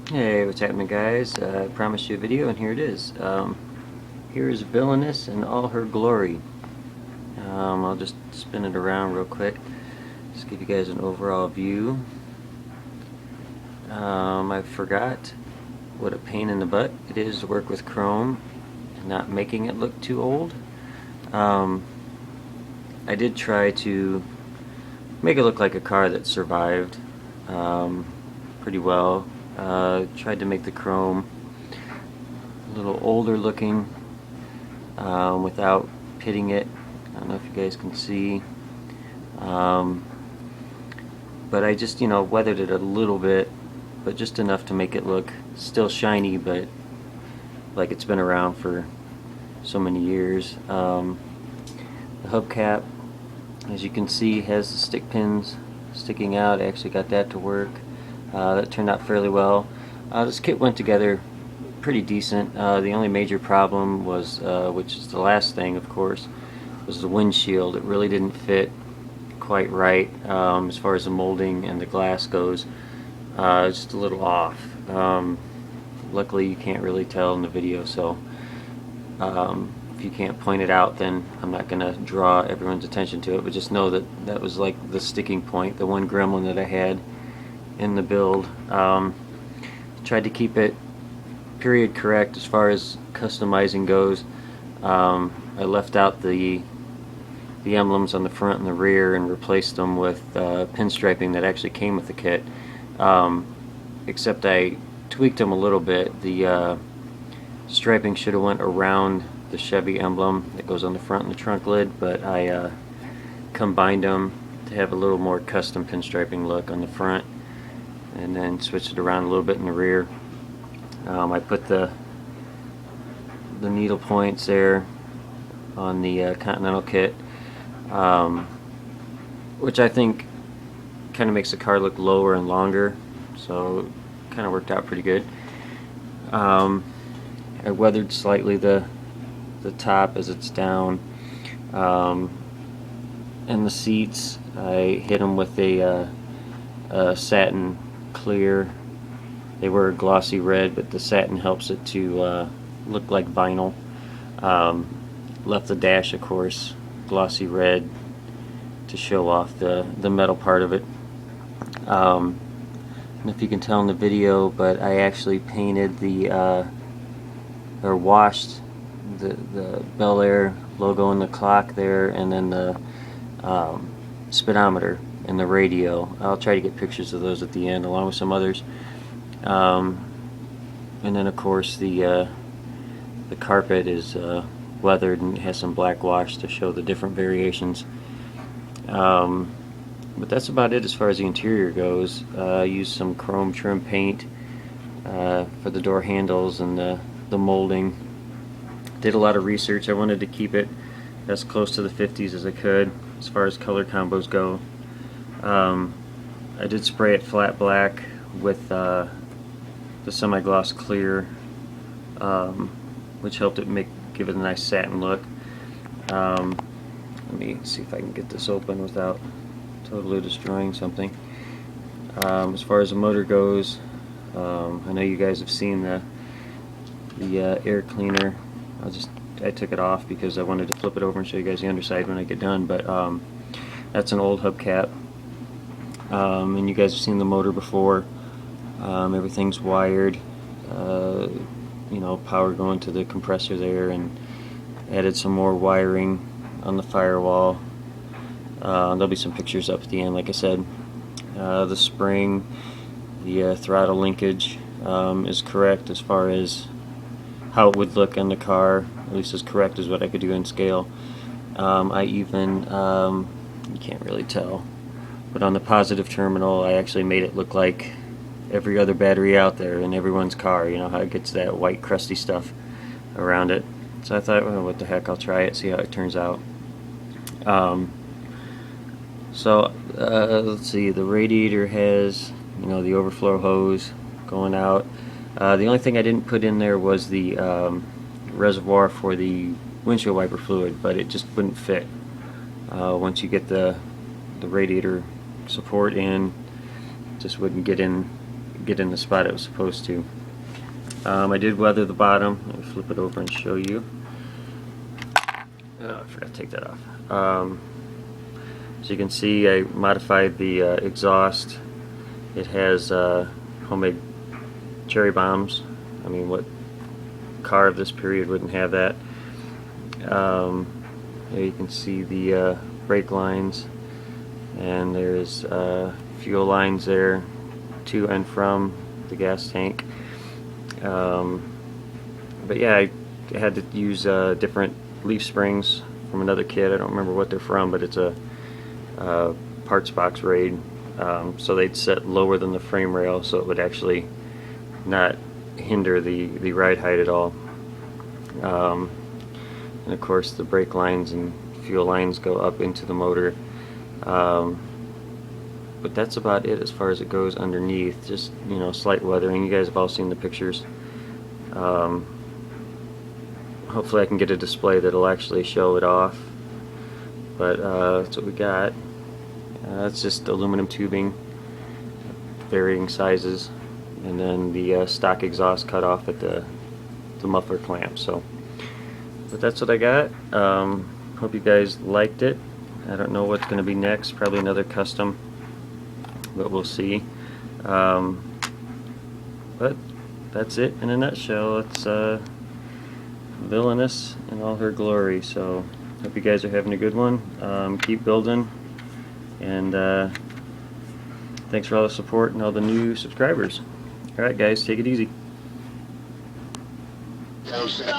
Hey, what's happening, guys? I promised you a video, and here it is. Here is Villainous in all her glory. I'll just spin it around real quick, just give you guys an overall view. I forgot what a pain in the butt it is to work with chrome and not making it look too old. I did try to make it look like a car that survived pretty well. Tried to make the chrome a little older looking without pitting it. I don't know if you guys can see, but I just weathered it a little bit, but just enough to make it look still shiny, but like it's been around for so many years. The hubcap, as you can see, has the stick pins sticking out. I actually got that to work. That turned out fairly well. This kit went together pretty decent. The only major problem was, which is the last thing of course, was the windshield. It really didn't fit quite right as far as the molding and the glass goes. Just a little off. Luckily you can't really tell in the video, so if you can't point it out, then I'm not going to draw everyone's attention to it, but just know that that was like the sticking point, the one gremlin that I had in the build. Tried to keep it period correct as far as customizing goes. I left out the emblems on the front and the rear and replaced them with pinstriping that actually came with the kit, except I tweaked them a little bit. The striping should have went around the Chevy emblem that goes on the front and the trunk lid, but I combined them to have a little more custom pinstriping look on the front, and then switched it around a little bit in the rear. I put the needle points there on the Continental kit, which I think kind of makes the car look lower and longer, so it kind of worked out pretty good. I weathered slightly the top as it's down, and the seats I hit them with a satin clear. They were glossy red, but the satin helps it to look like vinyl. Left the dash, of course, glossy red to show off the metal part of it. I don't know if you can tell in the video, but I actually painted or washed the Bel Air logo in the clock there, and then the speedometer and the radio. I'll try to get pictures of those at the end along with some others. And then of course the carpet is weathered and has some black wash to show the different variations. But that's about it as far as the interior goes. I used some chrome trim paint for the door handles and the molding. Did a lot of research. I wanted to keep it as close to the 50s as I could as far as color combos go. I did spray it flat black with the semi-gloss clear, which helped it give it a nice satin look. Let me see if I can get this open without totally destroying something. As far as the motor goes, I know you guys have seen the air cleaner. I took it off because I wanted to flip it over and show you guys the underside when I get done, but that's an old hubcap, and you guys have seen the motor before. Everything's wired, power going to the compressor there, and added some more wiring on the firewall. There'll be some pictures up at the end, like I said. The spring, the throttle linkage is correct as far as how it would look in the car, at least as correct as what I could do in scale. I even, you can't really tell, but on the positive terminal I actually made it look like every other battery out there in everyone's car. You know how it gets that white crusty stuff around it. So I thought, well, what the heck, I'll try it, see how it turns out. Let's see, the radiator has, the overflow hose going out. The only thing I didn't put in there was the reservoir for the windshield wiper fluid, but it just wouldn't fit. Once you get the radiator support in, just wouldn't get get in the spot it was supposed to. I did weather the bottom. Let me flip it over and show you. Oh, I forgot to take that off. So you can see I modified the exhaust. It has homemade cherry bombs. I mean, what car of this period wouldn't have that? There you can see the brake lines, and there's fuel lines there to and from the gas tank. But yeah, I had to use different leaf springs from another kit. I don't remember what they're from, but it's a parts box raid. So they'd set lower than the frame rail, so it would actually not hinder the ride height at all. And of course the brake lines and fuel lines go up into the motor. But that's about it as far as it goes underneath. Just, you know, slight weathering. You guys have all seen the pictures. Hopefully I can get a display that'll actually show it off. But that's what we got. It's just aluminum tubing, varying sizes, and then the stock exhaust cut off at the muffler clamp. So, but that's what I got. Hope you guys liked it. I don't know what's going to be next. Probably another custom, but we'll see. But that's it in a nutshell. It's Villainous in all her glory. So hope you guys are having a good one. Keep building, and thanks for all the support and all the new subscribers. Alright guys, take it easy. No, sir.